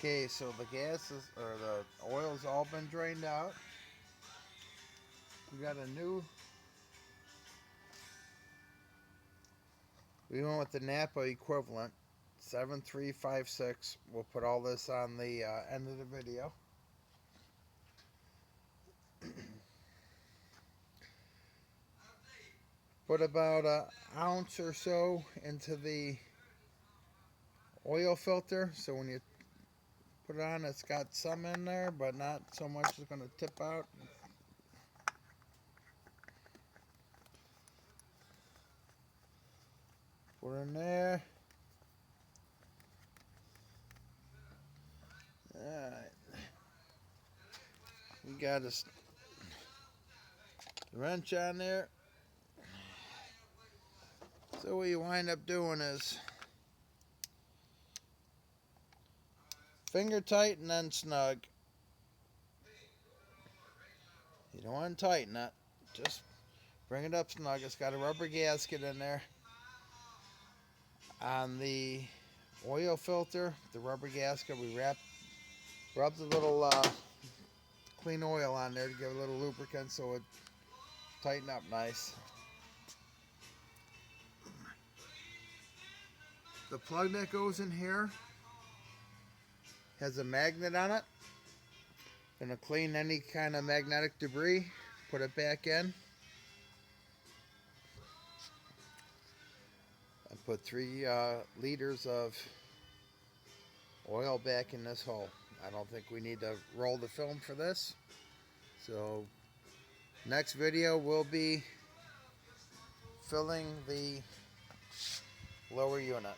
Okay, so the gases or the oil's all been drained out. We got a new. We went with the Napa equivalent, 7356. We'll put all this on the end of the video. Put about an ounce or so into the oil filter, so when you put it on, it's got some in there, but not so much it's going to tip out. Put it in there. Alright. We got a wrench on there. So what you wind up doing is finger tight and then snug. You don't want to tighten it. Just bring it up snug. It's got a rubber gasket in there. On the oil filter, the rubber gasket, we rub the little clean oil on there to give a little lubricant so it tighten up nice. The plug that goes in here has a magnet on it. Gonna clean any kind of magnetic debris, put it back in, and put 3 liters of oil back in this hole. I don't think we need to roll the film for this. So next video will be filling the lower unit.